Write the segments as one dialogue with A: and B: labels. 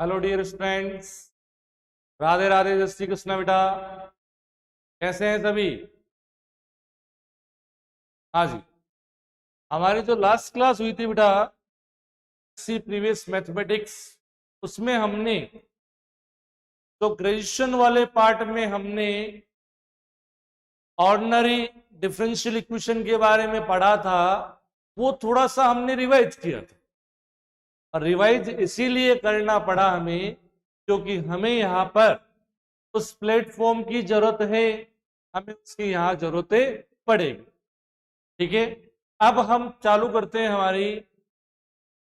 A: Hello dear students, Radhe Radhe, जय श्री कृष्णा बेटा। कैसे हैं सभी? हाँ जी, हमारी जो लास्ट क्लास हुई थी बेटा, सी प्रीवियस मैथमेटिक्स, उसमें हमने तो ग्रेजुएशन वाले पार्ट में हमने ऑर्डिनरी डिफरेंशियल इक्वेशन के बारे में पढ़ा था। वो थोड़ा सा हमने रिवाइज किया था, और रिवाइज इसीलिए करना पड़ा हमें क्योंकि हमें यहाँ पर उस प्लेटफॉर्म की जरूरत है, हमें उसकी यहाँ जरूरतें पड़ेगी। ठीक है, अब हम चालू करते हैं हमारी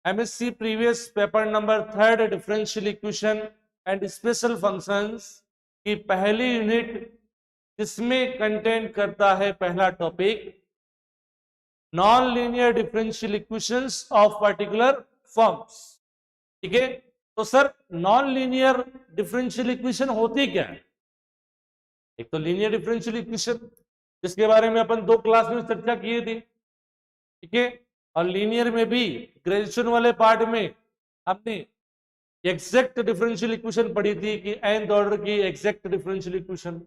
A: MSc previous paper number 3 differential equation and special functions की पहली यूनिट, जिसमें कंटेंट करता है पहला topic non linear differential equations of particular forms. ठीक है, तो sir non linear differential equation होती क्या है? एक तो लीनियर डिफरेंशियल इक्वेशन, जिसके बारे में अपन 2 क्लास में चर्चा किए थे। ठीक है, और लीनियर में भी ग्रेजुएशन वाले पार्ट में हमने एग्जैक्ट डिफरेंशियल इक्वेशन पढ़ी थी कि nth ऑर्डर की exact differential equation,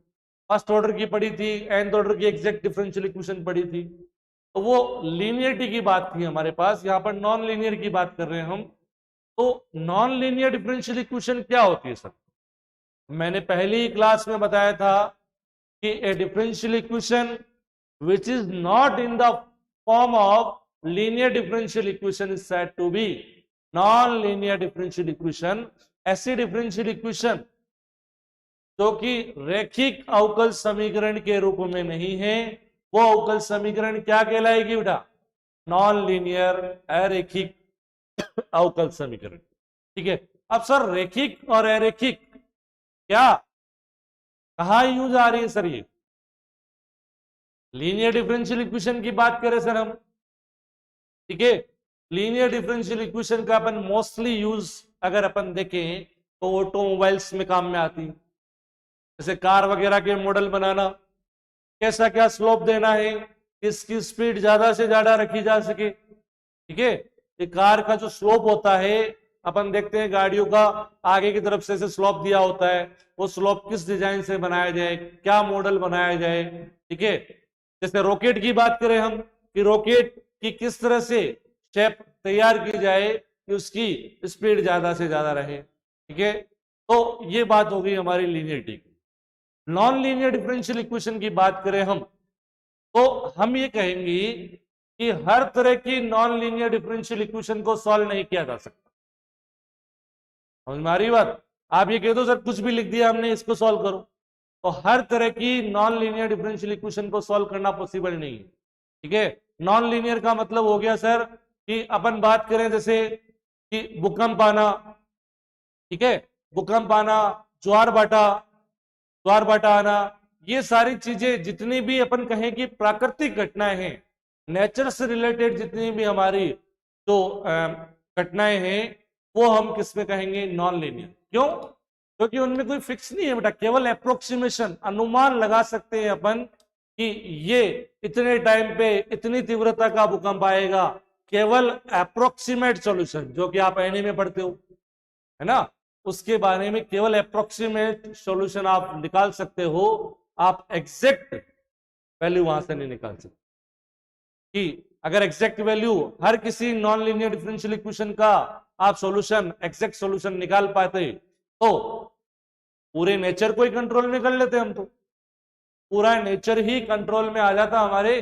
A: first order की पढ़ी थी, nth ऑर्डर की एग्जैक्ट डिफरेंशियल इक्वेशन पढ़ी थी। तो वो लीनियरिटी की बात थी हमारे पास, यहाँ पर नॉन लीनियर की बात कर रहे हैं हम। तो नॉन लीनियर डिफरेंशियल इक्वेशन क्या होती है सर? मैंने पहली ही क्लास में बताया था कि ए differential equation which is not in the form of linear differential equation is said to be non-linear differential equation। ऐसी डिफरेंशियल इक्वेशन जो कि रैखिक अवकल समीकरण के रूप में नहीं है, वो अवकल समीकरण क्या कहलाएगी बेटा? नॉन लीनियर अरैखिक अवकल समीकरण। ठीक है, अब सर रैखिक और अरैखिक क्या कहाँ यूज आ रही है सर? ये लीनियर डिफरेंशियल इक्वेशन की बात करें सर हम, ठीक है, लीनियर डिफरेंशियल इक्वेशन का अपन मोस्टली यूज अगर अपन देखें तो ऑटोमोबाइल्स में काम में आती है। जैसे कार वगैरह के मॉडल बनाना, कैसा क्या स्लोप देना है, किसकी स्पीड ज्यादा से ज्यादा रखी जा सके। ठीक है, ये कार का जो स्लोप होता है, अपन देखते हैं गाड़ियों का आगे की तरफ से स्लोप दिया होता है, वो स्लोप किस डिजाइन से बनाया जाए, क्या मॉडल बनाया जाए। ठीक है, जैसे रॉकेट की बात करें हम कि रॉकेट की किस तरह से शेप तैयार की जाए कि उसकी स्पीड ज्यादा से ज्यादा रहे। ठीक है, तो ये बात हो गई हमारी लीनियरिटी की। नॉन लीनियर डिफरेंशियल इक्वेशन की बात करें हम, तो हम ये कहेंगे कि हर तरह की नॉन लीनियर डिफरेंशियल इक्वेशन को सॉल्व नहीं किया जा सकता। समझ में आ रही बात? आप ये कह दो सर कुछ भी लिख दिया हमने, इसको सॉल्व करो, तो हर तरह की नॉन लीनियर डिफरेंशियल इक्वेशन को सॉल्व करना पॉसिबल नहीं है। ठीक है, नॉन लीनियर का मतलब हो गया सर कि अपन बात करें जैसे कि भूकंप आना, ठीक है, भूकंप आना, ज्वार भाटा आना, ये सारी चीजें जितनी भी अपन कहें कि प्राकृतिक घटनाएं हैं, नेचर से रिलेटेड जितनी भी हमारी जो घटनाएं हैं, वो हम किस में कहेंगे? Non linear. क्यों? क्योंकि उनमें कोई फिक्स नहीं है बेटा, केवल अप्रोक्सीमेशन, अनुमान लगा सकते हैं अपन कि ये इतने टाइम पे इतनी तीव्रता का भूकंप आएगा। केवल अप्रोक्सीमेट सॉल्यूशन, जो कि आप एनए में पढ़ते हो, है ना, उसके बारे में केवल अप्रोक्सीमेट सॉल्यूशन आप निकाल सकते हो। आप एग्जैक्ट वैल्यू वहां से नहीं निकाल सकते। कि अगर एग्जैक्ट वैल्यू हर किसी नॉन लीनियर डिफरेंशियल इक्वेशन का आप सॉल्यूशन, एग्जैक्ट सॉल्यूशन निकाल पाते तो पूरे नेचर को ही कंट्रोल में कर लेते हम, तो पूरा नेचर ही कंट्रोल में आ जाता हमारे।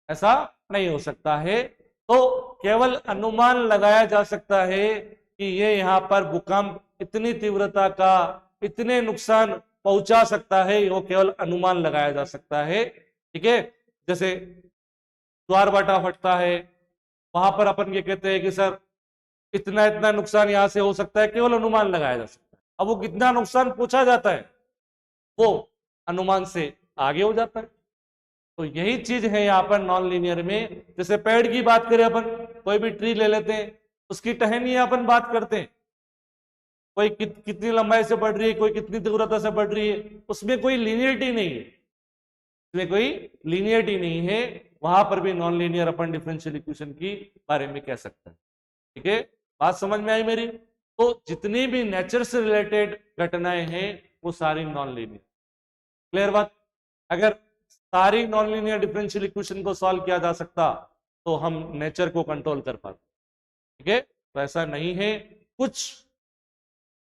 A: ऐसा नहीं हो सकता है, तो केवल अनुमान लगाया जा सकता है कि ये यहाँ पर भूकंप इतनी तीव्रता का इतने नुकसान पहुंचा सकता है, वो केवल अनुमान लगाया जा सकता है। ठीक है, जैसे ज्वार भाटा फटता है, वहां पर अपन ये कहते हैं कि सर इतना इतना नुकसान यहां से हो सकता है, केवल अनुमान लगाया जा सकता है। अब वो कितना नुकसान पहुंचा जाता है, वो अनुमान से आगे हो जाता है। तो यही चीज है यहाँ पर नॉन लीनियर में। जैसे पेड़ की बात करें अपन, कोई भी ट्री ले लेते हैं, उसकी टहनी अपन बात करते हैं, कोई कितनी लंबाई से बढ़ रही है, कोई कितनी तीव्रता से बढ़ रही है, उसमें कोई लीनियरिटी नहीं है, उसमें कोई लीनियरिटी नहीं है। वहां पर भी नॉन लीनियर अपन डिफरेंशियल इक्वेशन की बारे में कह सकते हैं। ठीक है, बात समझ में आई मेरी? तो जितनी भी नेचर से रिलेटेड घटनाएं हैं वो सारी नॉन लीनियर। क्लियर बात? अगर सारी नॉन लीनियर डिफरेंशियल इक्वेशन को सॉल्व किया जा सकता तो हम नेचर को कंट्रोल कर पाते। ठीक है, तो ऐसा नहीं है। कुछ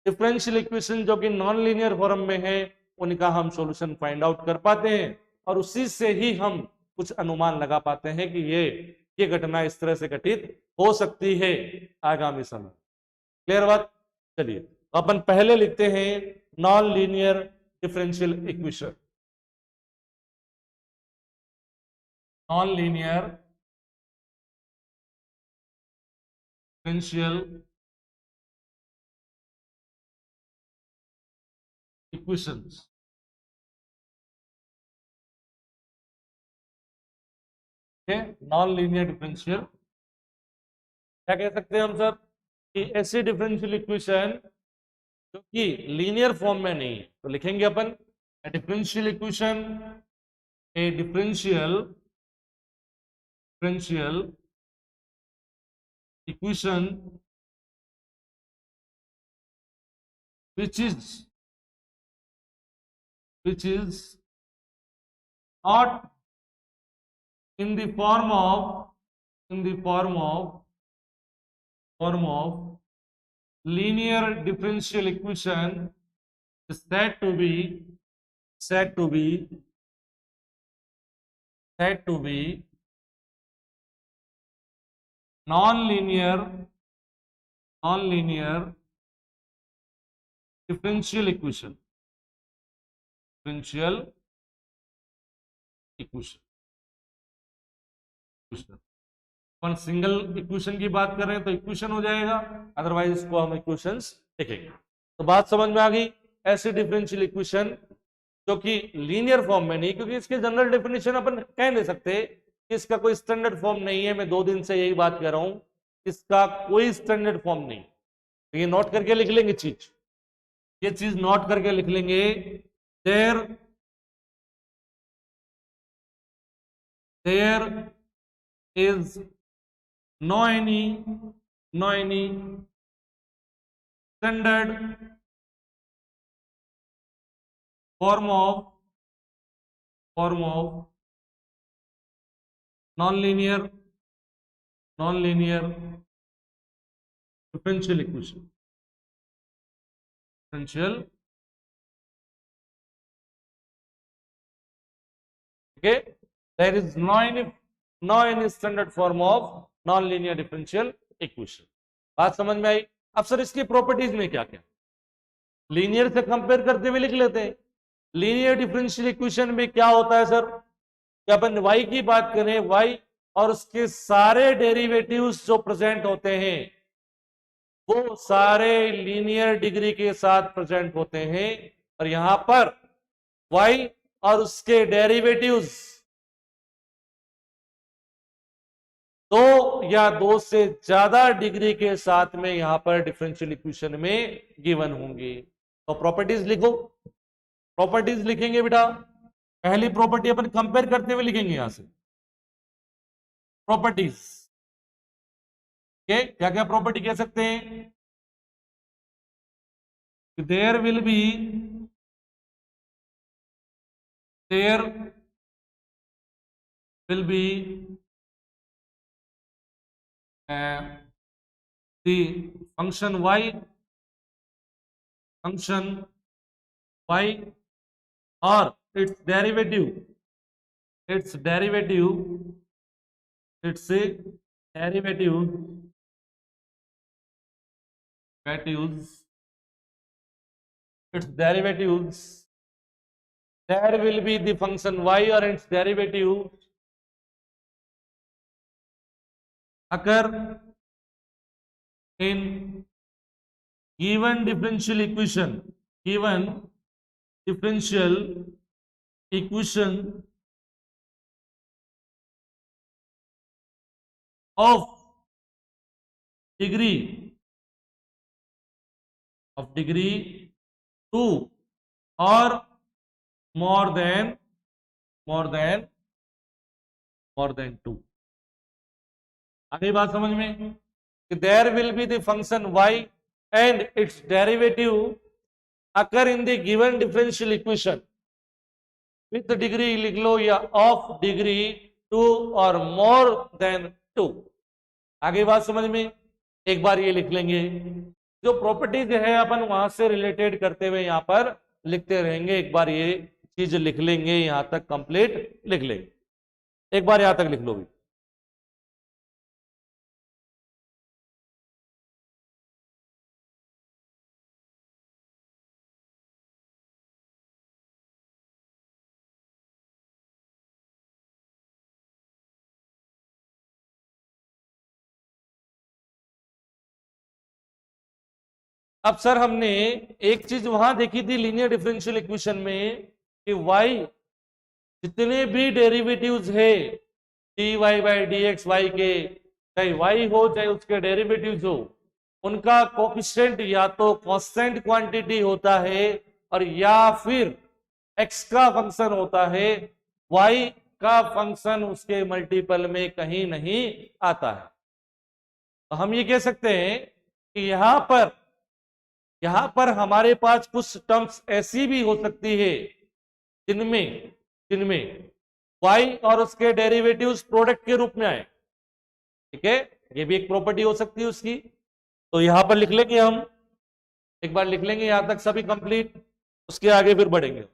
A: डिफरेंशियल इक्वेशन जो कि नॉन लीनियर फॉर्म में है उनका हम सॉल्यूशन फाइंड आउट कर पाते हैं और उसी से ही हम कुछ अनुमान लगा पाते हैं कि ये घटना इस तरह से घटित हो सकती है आगामी समय। क्लियर बात? चलिए अपन पहले लिखते हैं non linear differential equation. Non linear differential equations. Non linear differential क्या कह सकते हैं हम सर कि ऐसी डिफरेंशियल इक्वेशन जो कि लीनियर फॉर्म में नहीं है, तो लिखेंगे अपन differential equation, a differential equation which is not in the form of linear differential equation is said to be non-linear differential equation। Upon single equation की बात कर रहे हैं तो इक्वेशन हो जाएगा, अदरवाइज इसको हम इक्वेशंस लिखेंगे। तो बात समझ में आ गई। ऐसी डिफरेंशियल इक्वेशन जो कि लीनियर फॉर्म में नहीं, क्योंकि इसके जनरल डेफिनेशन अपन कह नहीं सकते, इसका कोई स्टैंडर्ड फॉर्म नहीं है। मैं 2 दिन से यही बात कर रहा हूं, इसका कोई स्टैंडर्ड फॉर्म नहीं। ये नोट करके लिख लेंगे चीज, ये चीज नोट करके लिख लेंगे। There is no any standard form of non-linear differential equation। Okay, there is no any standard form of non-linear differential equation। बात समझ में आई? अब सर इसकी प्रॉपर्टीज में क्या क्या, लीनियर से कंपेयर करते हुए लिख लेते हैं। लीनियर डिफरेंशियल इक्वेशन में क्या होता है सर कि अपन y की बात करें, y और उसके सारे डेरिवेटिव्स जो प्रेजेंट होते हैं वो सारे लीनियर डिग्री के साथ प्रेजेंट होते हैं, और यहां पर y और उसके डेरिवेटिव्स 2 या 2 से ज्यादा डिग्री के साथ में यहां पर डिफरेंशियल इक्वेशन में गिवन होंगे। तो प्रॉपर्टीज लिखो, प्रॉपर्टीज लिखेंगे बेटा। पहली प्रॉपर्टी अपन कंपेयर करते हुए लिखेंगे यहां से प्रॉपर्टीज। क्या क्या प्रॉपर्टी कह सकते हैं? There will be the function y or its derivative its derivatives, there will be the function y or its derivative occur in given differential equation of degree 2 or more than 2। आगे बात समझ में कि there will be the function y and its derivative occur in the given differential equation with degree लिख लो या of degree 2 और more than 2। आगे बात समझ में? एक बार ये लिख लेंगे, जो प्रॉपर्टीज है अपन वहां से रिलेटेड करते हुए यहां पर लिखते रहेंगे। एक बार ये चीज लिख लेंगे, यहां तक कंप्लीट लिख लेंगे, एक बार यहां तक लिख लो भी। अब सर हमने एक चीज वहां देखी थी लीनियर डिफरेंशियल इक्वेशन में कि y जितने भी डेरिवेटिव्स है dy by D x y के, चाहे y हो चाहे उसके डेरिवेटिव्स हो, उनका कोफिशिएंट या तो कांस्टेंट क्वांटिटी होता है और या फिर x का फंक्शन होता है, y का फंक्शन उसके मल्टीपल में कहीं नहीं आता है। तो हम ये कह सकते हैं कि यहां पर हमारे पास कुछ टर्म्स ऐसी भी हो सकती है जिनमें y और उसके डेरिवेटिव्स प्रोडक्ट के रूप में आए। ठीक है, ये भी एक प्रॉपर्टी हो सकती है उसकी। तो यहां पर लिख लेंगे, हम एक बार लिख लेंगे यहां तक सभी कंप्लीट, उसके आगे फिर बढ़ेंगे।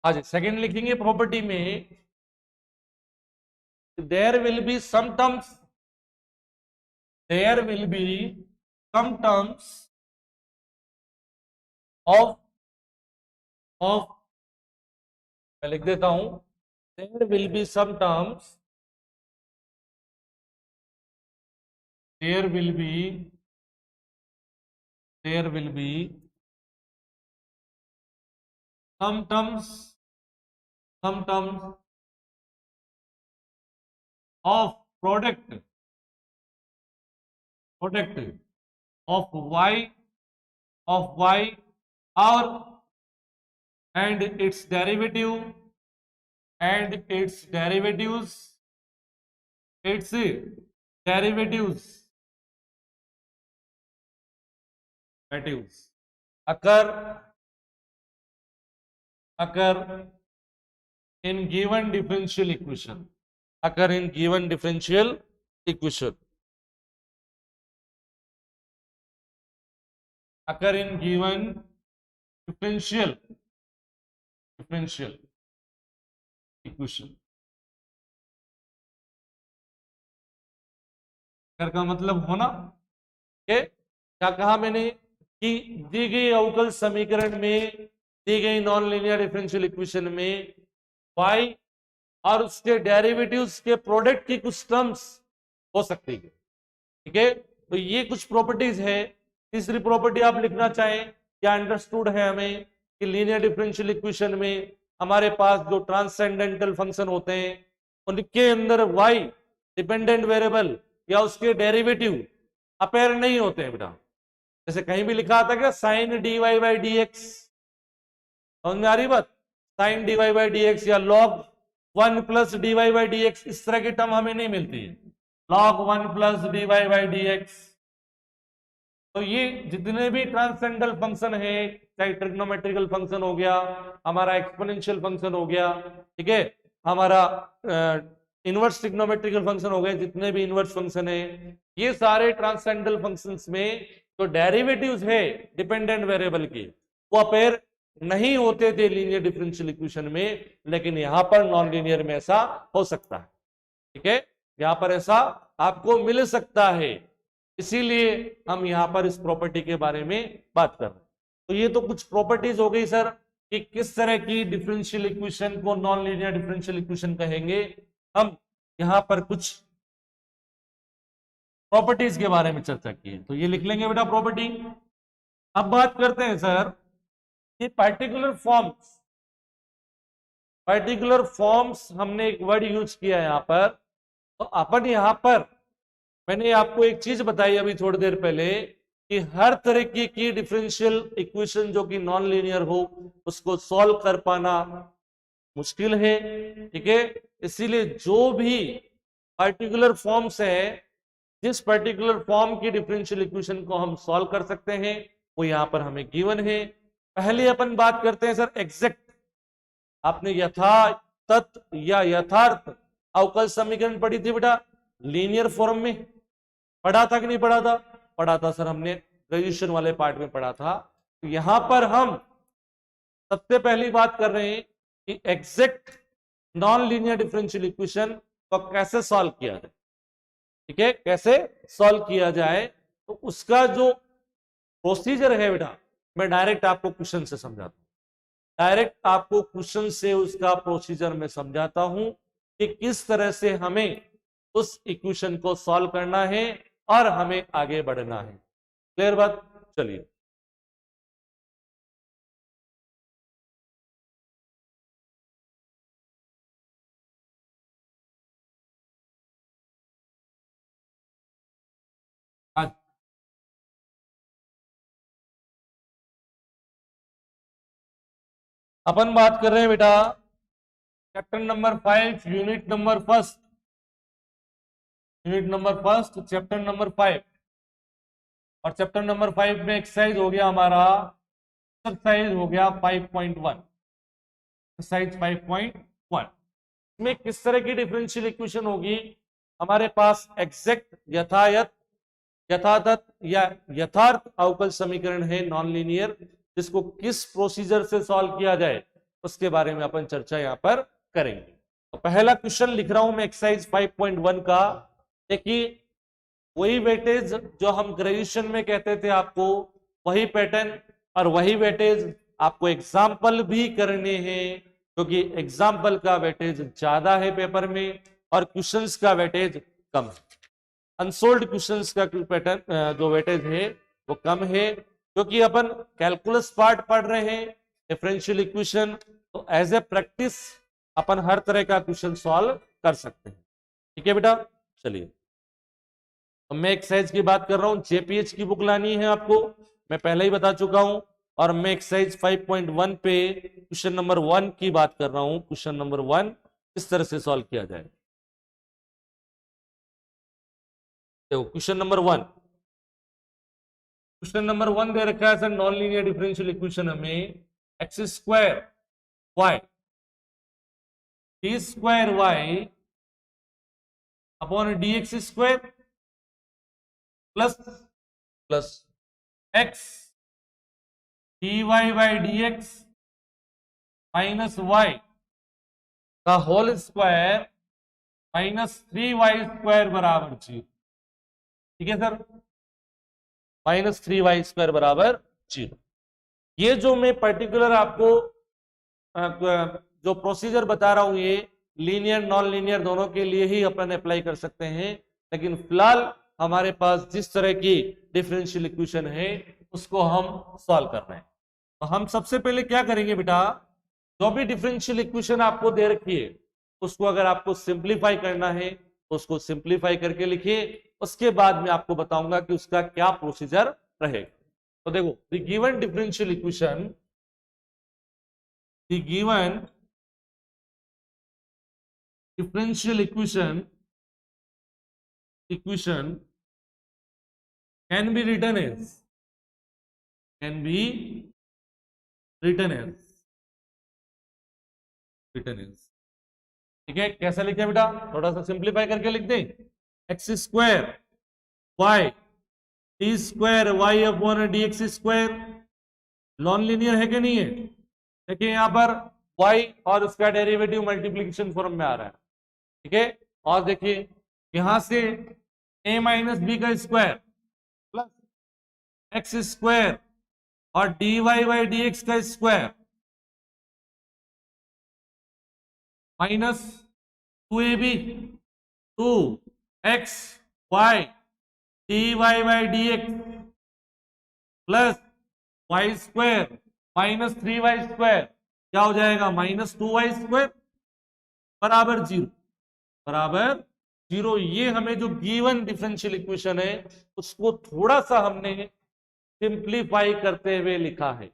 A: हाँ जी, सेकेंड लिखेंगे प्रॉपर्टी में there will be some terms of मैं लिख देता हूं, there will be some terms some terms of product of y or and its derivatives occur in given differential equation, occur in given differential equation, occur in given differential equation। अगर का मतलब होना के क्या कहा मैंने कि दी गई अवकल समीकरण में, दी गई नॉन लीनियर डिफरेंशियल इक्वेशन में y और उसके डेरिवेटिव्स के प्रोडक्ट की कुछ टर्म्स हो सकती है। ठीक है, तो ये कुछ प्रॉपर्टीज है। तीसरी प्रॉपर्टी आप लिखना चाहें, क्या अंडरस्टूड है हमें कि लीनियर डिफरेंशियल इक्वेशन में हमारे पास जो ट्रांसेंडेंटल फंक्शन होते हैं उनके अंदर y डिपेंडेंट वेरिएबल या उसके डेरिवेटिव अपेयर नहीं होते हैं बेटा। जैसे कहीं भी लिखा आता क्या sine d Y by D x, समझ में आ रही बात? Sine d Y by D x या log 1 plus D Y by D x, इस तरह की टर्म हमें नहीं मिलती है, लॉग 1 plus D Y by D x. तो ये जितने भी ट्रांसेंडेंटल फंक्शन है, चाहे ट्रिग्नोमेट्रिकल फंक्शन हो गया, हमारा एक्सपोनेंशियल फंक्शन हो गया, ठीक है, हमारा इनवर्स ट्रिग्नोमेट्रिकल फंक्शन हो गए, जितने भी इनवर्स फंक्शन है, ये सारे ट्रांसेंडेंटल फंक्शंस में तो डेरिवेटिव्स है डिपेंडेंट वेरिएबल की, वो अपेयर नहीं होते थे लीनियर डिफरेंशियल इक्वेशन में, लेकिन यहां पर नॉन लीनियर में ऐसा हो सकता है। ठीक है, यहां पर ऐसा आपको मिल सकता है। इसीलिए हम यहाँ पर इस प्रॉपर्टी के बारे में बात कर रहे हैं। तो ये तो कुछ प्रॉपर्टीज हो गई सर कि किस तरह की डिफरेंशियल इक्वेशन को नॉन लीनियर डिफरेंशियल इक्वेशन कहेंगे। हम यहाँ पर कुछ प्रॉपर्टीज के बारे में चर्चा की है, तो ये लिख लेंगे बेटा प्रॉपर्टी। अब बात करते हैं सर ये पर्टिकुलर फॉर्म्स हमने एक वर्ड यूज किया है यहाँ पर। तो अपन यहाँ पर मैंने आपको एक चीज बताई अभी थोड़ी देर पहले कि हर तरह की डिफरेंशियल इक्वेशन जो कि नॉन लीनियर हो उसको सॉल्व कर पाना मुश्किल है, ठीक है। इसीलिए जो भी पर्टिकुलर फॉर्म्स है, जिस पर्टिकुलर फॉर्म की डिफरेंशियल इक्वेशन को हम सॉल्व कर सकते हैं वो यहां पर हमें गिवन है। पहले अपन बात करते हैं सर एग्जैक्ट। आपने यथातथ या यथार्थ अवकल समीकरण पढ़ी थी बेटा, लीनियर फॉर्म में पढ़ा था कि नहीं पढ़ा था? पढ़ा था सर, हमने ग्रेजुएशन वाले पार्ट में पढ़ा था। तो यहां पर हम सबसे पहली बात कर रहे हैं कि exact non linear differential equation को कैसे सॉल्व किया जाए, ठीक है, कैसे सॉल्व किया जाए। तो उसका जो प्रोसीजर है बेटा मैं डायरेक्ट आपको क्वेश्चन से समझाता हूं, डायरेक्ट आपको क्वेश्चन से उसका प्रोसीजर में समझाता हूं कि किस तरह से हमें उस इक्वेशन को सॉल्व करना है और हमें आगे बढ़ना है। क्लियर बात? चलिए आज अपन बात कर रहे हैं बेटा chapter number 5 unit number first, chapter number 5। और चैप्टर नंबर 5 में एक्सरसाइज हो गया हमारा, एक्सरसाइज हो गया 5.1, एक्सरसाइज 5.1 में किस तरह की डिफरेंशियल इक्वेशन होगी। हमारे पास एग्जैक्ट यथातथ या यथार्थ अवकल समीकरण है नॉन लीनियर, जिसको किस प्रोसीजर से सॉल्व किया जाए उसके बारे में अपन चर्चा यहां पर करेंगे। तो पहला क्वेश्चन लिख रहा हूं मैं एक्सरसाइज 5.1 का। देखिए वही वेटेज जो हम ग्रेजुएशन में कहते थे आपको, वही पैटर्न और वही वेटेज आपको एग्जाम्पल भी करने हैं, क्योंकि एग्जाम्पल का वेटेज ज्यादा है पेपर में और क्वेश्चंस का वेटेज कम है। अनसोल्ड क्वेश्चंस का पैटर्न जो वेटेज है वो कम है, क्योंकि अपन कैलकुलस पार्ट पढ़ रहे हैं, डिफरेंशियल इक्वेशन। तो एज ए प्रैक्टिस अपन हर तरह का क्वेश्चन सॉल्व कर सकते हैं, ठीक है बेटा। चलिए तो मैं एक्सरसाइज की बात कर रहा हूं, जेपीएच की बुक लानी है आपको, मैं पहले ही बता चुका हूं। और मैं एक्सरसाइज 5.1 पे क्वेश्चन नंबर 1 की बात कर रहा हूं। क्वेश्चन नंबर 1 किस तरह से सॉल्व किया जाए। देखो क्वेश्चन नंबर 1 दे रखा है sir, non linear differential equation हमें x square y d square y upon d x square plus x d Y by D x minus y का whole square minus 3y square बराबर 0, ठीक है sir, minus 3y square बराबर 0। ये जो मैं particular आपको जो प्रोसीजर बता रहा हूं ये लीनियर नॉन लीनियर दोनों के लिए ही अपन अप्लाई कर सकते हैं, लेकिन फिलहाल हमारे पास जिस तरह की डिफरेंशियल इक्वेशन है उसको हम सॉल्व कर रहे हैं। तो हम सबसे पहले क्या करेंगे बेटा, जो भी डिफरेंशियल इक्वेशन आपको दे रखी है उसको अगर आपको सिंप्लीफाई करना है तो उसको सिंप्लीफाई करके लिखिए, उसके बाद मैं आपको बताऊंगा कि उसका क्या प्रोसीजर रहेगा। तो देखो the given differential equation, the given differential equation can be written as ठीक है। कैसे लिखे बेटा, थोड़ा सा सिंप्लीफाई करके लिख दें, x square y d square y upon d x square non linear है कि नहीं है। देखिए यहां पर y और उसका डेरिवेटिव मल्टीप्लीकेशन फॉर्म में आ रहा है, ठीक है। और देखिए यहां से a माइनस बी का स्क्वायर एक्स स्क्वायर और d Y by D x का square minus 2ab 2x y d Y by D x plus y square minus 3y square क्या हो जाएगा माइनस 2y स्क्वायर बराबर 0 बराबर 0। ये हमें जो गिवन डिफरेंशियल इक्वेशन है उसको थोड़ा सा हमने सिंप्लीफाई करते हुए लिखा है।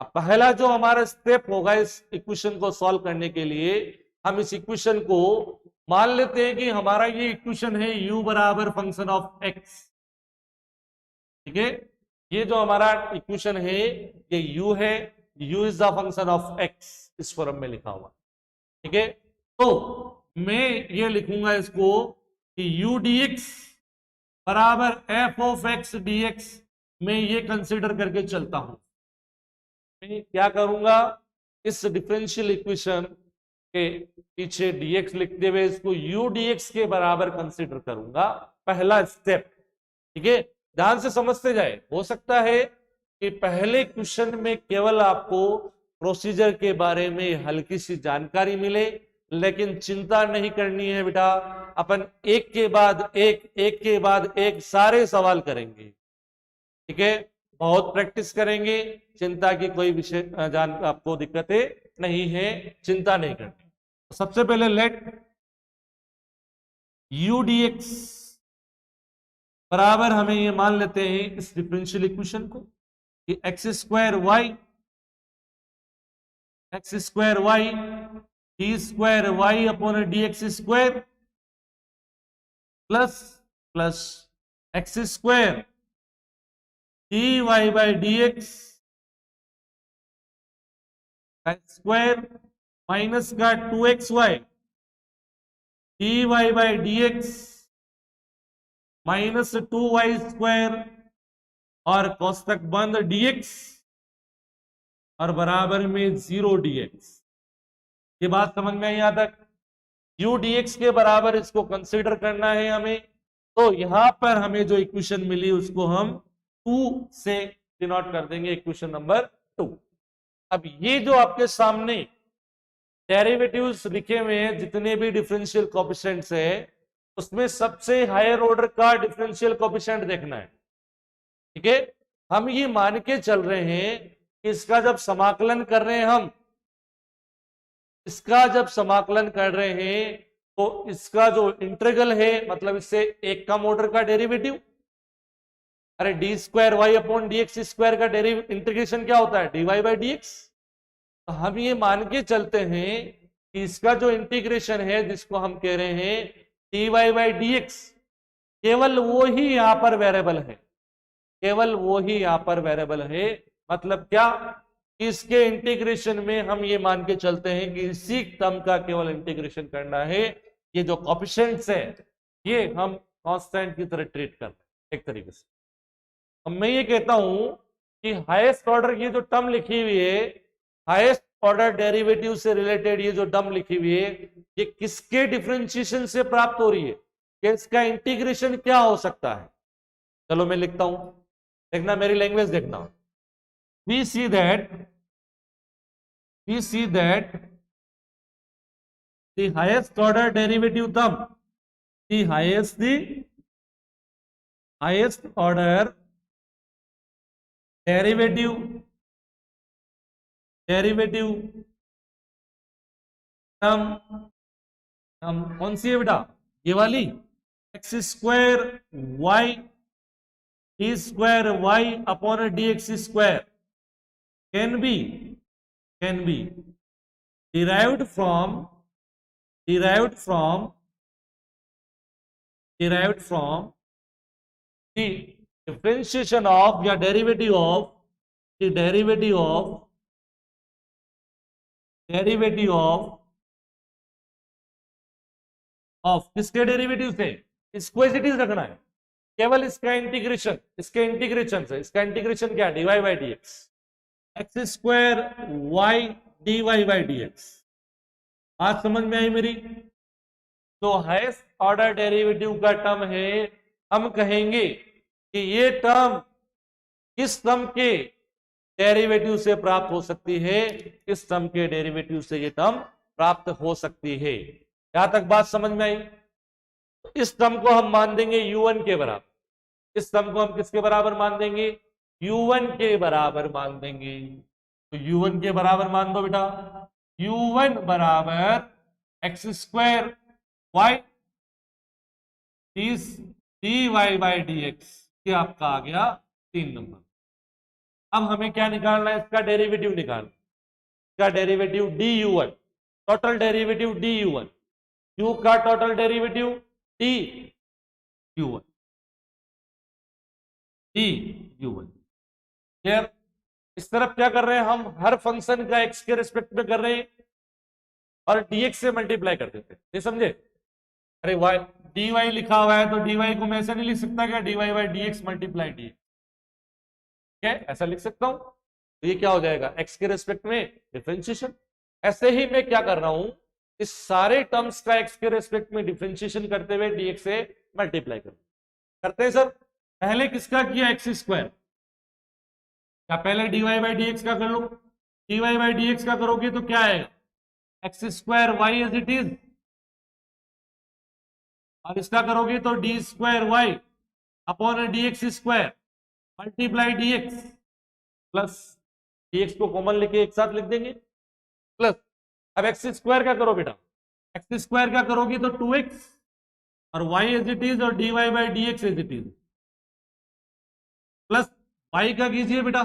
A: अब पहला जो हमारा स्टेप होगा इस इक्वेशन को सॉल्व करने के लिए, हम इस इक्वेशन को मान लेते हैं कि हमारा ये इक्वेशन है u बराबर फंक्शन ऑफ x। ठीक है, ये जो हमारा इक्वेशन है ये u है, u is the function of x इस फॉर्म में लिखा हुआ। ठीक है, तो मैं ये लिखूंगा इसको कि u dx बराबर f ऑफ x dx। मैं ये कंसीडर करके चलता हूं, मैं क्या करूंगा इस डिफरेंशियल इक्वेशन के पीछे dx लिखते हुए इसको u dx के बराबर कंसीडर करूंगा, पहला स्टेप। ठीक है, ध्यान से समझते जाए। हो सकता है कि पहले क्वेश्चन में केवल आपको प्रोसीजर के बारे में हल्की सी जानकारी मिले, लेकिन चिंता नहीं करनी है बेटा, अपन एक के बाद एक सारे सवाल करेंगे। ठीक है, बहुत प्रैक्टिस करेंगे, चिंता की कोई विषय आपको दिक्कतें नहीं है, चिंता नहीं करनी। सबसे पहले लेट u dx बराबर हमें ये मान लेते हैं इस डिफरेंशियल इक्वेशन को कि x square y d square y upon d x square plus x square d Y by D x square minus का 2xy d Y by D x minus 2y square और कोष्टक बंद dx और बराबर में 0 dx। ये बात समझ में आई यहां तक? u dx के बराबर इसको कंसीडर करना है हमें, तो यहां पर हमें जो इक्वेशन मिली उसको हम 2 से डिनोट कर देंगे, इक्वेशन नंबर 2। अब ये जो आपके सामने डेरिवेटिव्स लिखे हुए हैं, जितने भी डिफरेंशियल कोएफिशिएंट्स है, उसमें सबसे हायर ऑर्डर का डिफरेंशियल कोएफिशिएंट देखना है। ठीक है, हम ये मान के चल रहे हैं कि इसका जब समाकलन कर रहे हैं हम, इसका जब समाकलन कर रहे हैं तो इसका जो इंटीग्रल है, मतलब इससे एक कम ऑर्डर का डेरिवेटिव, अरे d square y upon d x square का इंटीग्रेशन क्या होता है d Y by D x. तो हम ये मान के चलते हैं कि इसका जो इंटीग्रेशन है जिसको हम कह रहे हैं d Y by D x, केवल वो ही यहां पर वेरिएबल है, केवल वो ही यहां पर वेरिएबल है। मतलब क्या, इसके इंटीग्रेशन में हम ये मान के चलते हैं कि इसी टर्म का केवल इंटीग्रेशन करना है। ये जो कोएफिशिएंट्स है ये हम कांस्टेंट की तरह ट्रीट कर रहे हैं एक तरीके से। अब मैं ये कहता हूं कि हाईएस्ट ऑर्डर ये जो टर्म लिखी हुई है, हाईएस्ट ऑर्डर डेरिवेटिव से रिलेटेड ये जो टर्म लिखी हुई है, ये किसके डिफरेंशिएशन से प्राप्त हो रही है, कि इसका इंटीग्रेशन क्या हो सकता है। चलो मैं लिखता हूं, देखना मेरी लैंग्वेज देखना। we see that the highest order derivative term, the highest order derivative term कौन सी है बेटा, ये वाली x square y d square y upon d x square can be derived from the differentiation of या derivative of किसके derivative से, इसको एज इट इज रखना है, केवल इसका इंटीग्रेशन, इसके इंटीग्रेशन से, इसका इंटीग्रेशन क्या d Y by D x x square y d Y by D x. आज समझ में आई मेरी? तो हाईएस्ट ऑर्डर डेरिवेटिव का टर्म है, हम कहेंगे कि ये टर्म किस टर्म के डेरिवेटिव से प्राप्त हो सकती है, किस टर्म के डेरिवेटिव से ये टर्म प्राप्त हो सकती है। यहां तक बात समझ में आई। तो इस टर्म को हम मान देंगे u1 के बराबर। इस टर्म को हम किसके बराबर मान देंगे, u1 के बराबर मान देंगे। तो u1 के बराबर मान दो बेटा, u1 बराबर x square y d Y by D x, ये आपका आ गया 3 नंबर। अब हमें क्या निकालना है, इसका डेरिवेटिव निकालना। इसका derivative D u1, total derivative D u1, u का total derivative D u1, D u1। Clear. इस तरफ क्या कर रहे हैं हम, हर फंक्शन का एक्स के रिस्पेक्ट में कर रहे हैं और dx से मल्टीप्लाई कर देते हैं, ये समझे। अरे वाई डी वाई लिखा हुआ है तो डी वाई को मैं ऐसा नहीं लिख सकता क्या, d Y by D x multiply d, क्या ऐसा लिख सकता हूं। तो ये क्या हो जाएगा, एक्स के रिस्पेक्ट में डिफरेंशिएशन। ऐसे ही मैं क्या कर रहा हूं, इस सारे टर्म्स का एक्स के रिस्पेक्ट में डिफरेंशिएशन करते हुए डीएक्स से मल्टीप्लाई करते हैं सर। पहले किसका किया, एक्स स्क्वायर क्या, पहले d Y by D x का कर लो। D Y by D x का करोगे तो क्या आएगा, x square y as it is, और इसका करोगे तो d square y upon d x square multiply d x plus d x को कॉमन लेके एक साथ लिख देंगे प्लस। अब एक्स स्क्वायर क्या करो बेटा, एक्स स्क्वायर क्या करोगे तो 2x और वाई एज इट इज और d Y by D x as it is plus y का कीजिए बेटा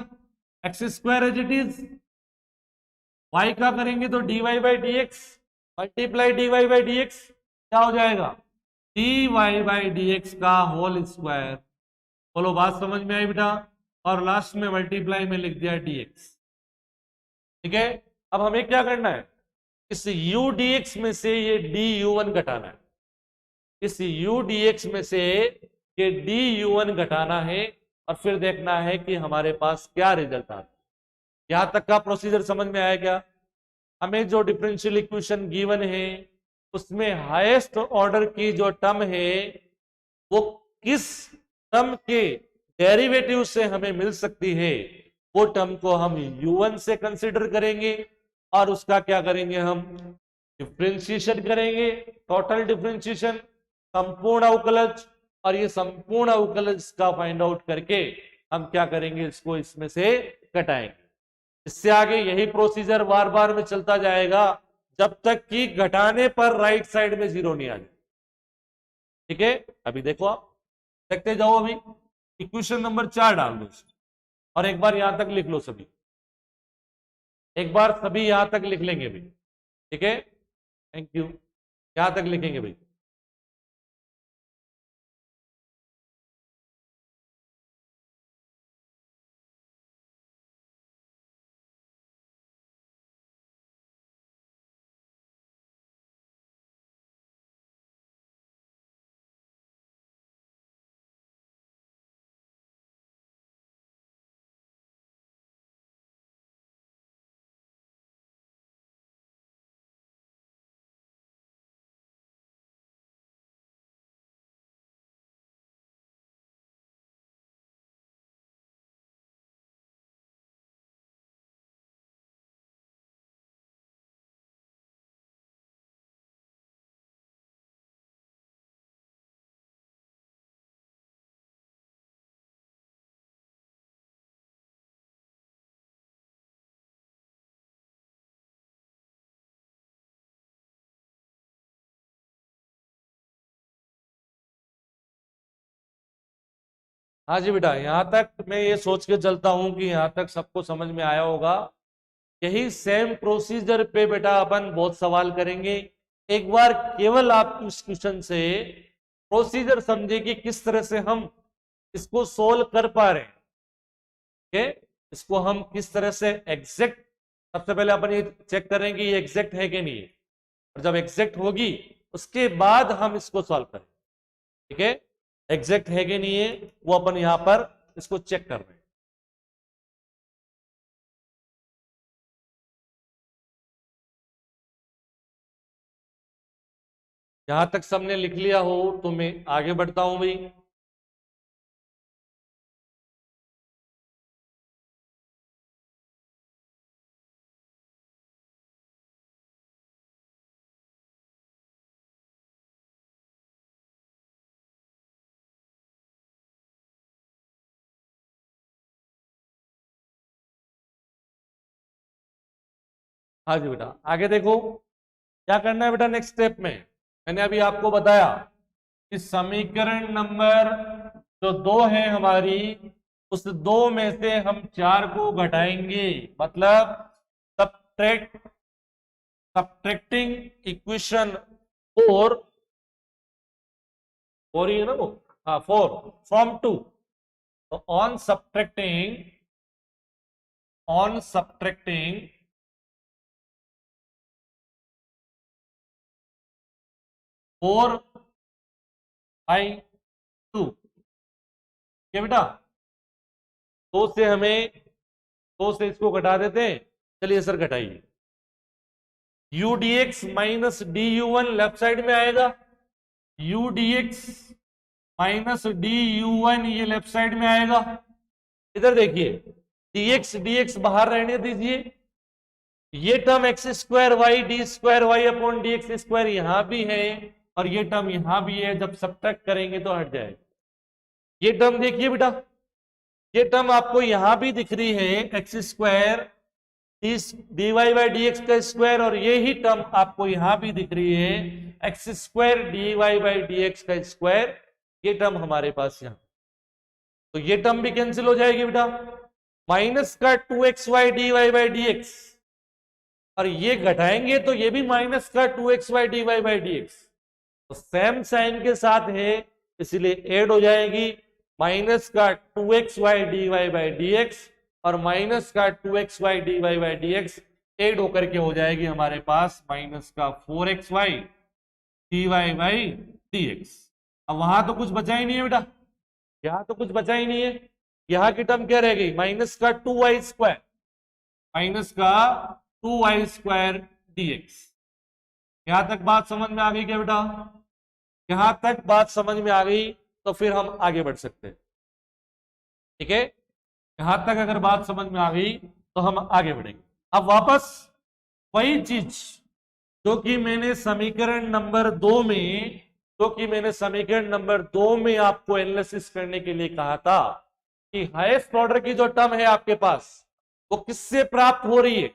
A: x square as it is, y का करेंगे तो d Y by D x multiply d Y by D x, क्या हो जाएगा d Y by D x का होल स्क्वायर। बोलो बात समझ में आई बेटा, और लास्ट में मल्टीप्लाई में लिख दिया dx। ठीक है। अब हमें क्या करना है, इस u dx में से ये du1 घटाना है, इस u dx में से ये du1 घटाना है और फिर देखना है कि हमारे पास क्या रिजल्ट आता है। यहां तक का प्रोसीजर समझ में आया क्या। हमें जो डिफरेंशियल इक्वेशन गिवन है उसमें हाईएस्ट ऑर्डर की जो टर्म है वो किस टर्म के डेरिवेटिव से हमें मिल सकती है, वो टर्म को हम u1 से कंसीडर करेंगे और उसका क्या करेंगे, हम डिफरेंशिएशन करेंगे, टोटल डिफरेंशिएशन, संपूर्ण अवकलज, और ये संपूर्ण अवकलज का फाइंड आउट करके हम क्या करेंगे, इसको इसमें से घटाएंगे। इससे आगे यही प्रोसीजर बार बार में चलता जाएगा जब तक कि घटाने पर राइट साइड में 0 नहीं आ जाए। ठीक है। अभी देखो आप देखते जाओ, अभी इक्वेशन नंबर 4 डाल दो और एक बार यहां तक लिख लो सभी, एक बार सभी यहां तक लिख लेंगे भाई। ठीक है, थैंक यू। यहां तक लिखेंगे भाई। हाँ जी बेटा, यहां तक मैं ये सोच के चलता हूं कि यहां तक सबको समझ में आया होगा। यही सेम प्रोसीजर पे बेटा अपन बहुत सवाल करेंगे। एक बार केवल आप इस क्वेश्चन से प्रोसीजर समझे कि किस तरह से हम इसको सोल्व कर पा रहे हैं। इसको हम किस तरह से एग्जैक्ट, सबसे पहले अपन ये चेक करेंगे ये एग्जैक्ट है कि नहीं है, और जब एग्जैक्ट होगी उसके बाद हम इसको सॉल्व करें। ठीक है, एग्जैक्ट है कि नहीं है वो अपन यहां पर इसको चेक कर रहे हैं। यहां तक सबने लिख लिया हो तो मैं आगे बढ़ता हूं भाई। हाँ जी बेटा, आगे देखो क्या करना है बेटा। नेक्स्ट स्टेप में मैंने अभी आपको बताया कि समीकरण नंबर जो 2 है हमारी, उस 2 में से हम 4 को घटाएंगे, मतलब सब्ट्रैक्टिंग इक्वेशन 4, 4 ही है ना वो, हाँ 4 फ्रॉम 2। तो ऑन सब्ट्रैक्टिंग 4 बाई 2, क्या बेटा, 2 से हमें 2 से इसको घटा देते हैं। चलिए सर घटाइए। U d x minus d u one left side में आएगा, u d x minus d u one ये लेफ्ट साइड में आएगा। इधर देखिए, डी एक्स बाहर रहने दीजिए। ये term x square y d square y upon d x square यहां भी है, और ये टर्म यहां भी है। जब सब्ट्रैक्ट करेंगे तो हट जाएगा। ये टर्म देखिए बेटा, ये टर्म आपको यहां भी दिख रही है, x square d Y by D x का स्क्वायर, और ये ही टर्म आपको यहां भी दिख रही है, x square d Y by D x का स्क्वायर। ये टर्म हमारे पास यहां, तो ये टर्म भी कैंसिल हो जाएगी बेटा। माइनस का 2xy dy by D x, और ये घटाएंगे तो ये भी माइनस का 2xy dy by D x, तो सेम साइन के साथ है इसलिए ऐड हो जाएगी। माइनस का 2xy dy by D x और माइनस का 2xy dy by D x add होकर के हो जाएगी हमारे पास माइनस का 4xy dy by D x. अब वहां तो कुछ बचा ही नहीं है बेटा, यहां तो कुछ बचा ही नहीं है। यहां की टर्म क्या रह गई, माइनस का 2y स्क्वायर, माइनस का 2y स्क्वायर dx। यहां तक बात समझ में आ गई क्या बेटा? यहां तक बात समझ में आ गई तो फिर हम आगे बढ़ सकते हैं। ठीक है, यहां तक अगर बात समझ में आ गई तो हम आगे बढ़ेंगे। अब वापस वही चीज जो कि मैंने समीकरण नंबर 2 में, आपको एनालिसिस करने के लिए कहा था कि हाईएस्ट ऑर्डर की जो टर्म है आपके पास वो किससे प्राप्त हो रही है।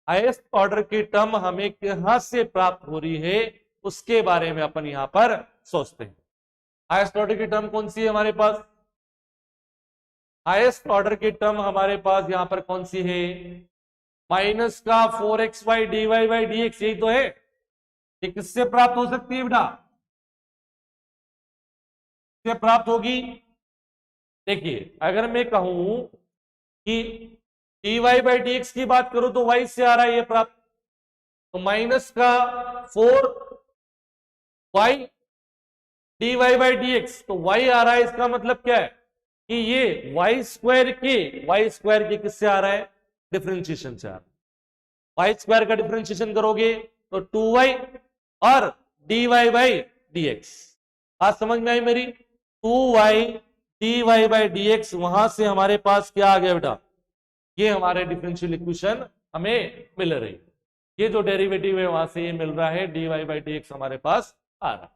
A: हाईएस्ट ऑर्डर की टर्म हमें कहां से प्राप्त हो रही है उसके बारे में अपन यहां पर सोचते हैं। हाईएस्ट ऑर्डर की टर्म कौन सी है हमारे पास? हाईएस्ट ऑर्डर की टर्म हमारे पास यहां पर कौन सी है? माइनस का 4xy dy by D x, यही तो है। ये किससे प्राप्त हो सकती है बेटा? किससे प्राप्त होगी? देखिए, अगर मैं कहूं कि dy बाई डी एक्स की बात करूं तो y से आ रहा है ये प्राप्त, तो माइनस का 4y dy by D x, तो y आ रहा है। इसका मतलब क्या है कि ये y स्क्वायर के किससे आ रहा है? डिफरेंशिएशन से आ रहा है। y स्क्वायर का डिफरेंशिएशन करोगे तो 2y और dy बाई डी एक्स। बात समझ में आई मेरी? 2y dy by D x, वहां से हमारे पास क्या आ गया बेटा? ये हमारे डिफरेंशियल इक्वेशन हमें मिल रही है। ये जो डेरिवेटिव है वहां से ये मिल रहा है, dy बाई डी एक्स हमारे पास आ रहा है।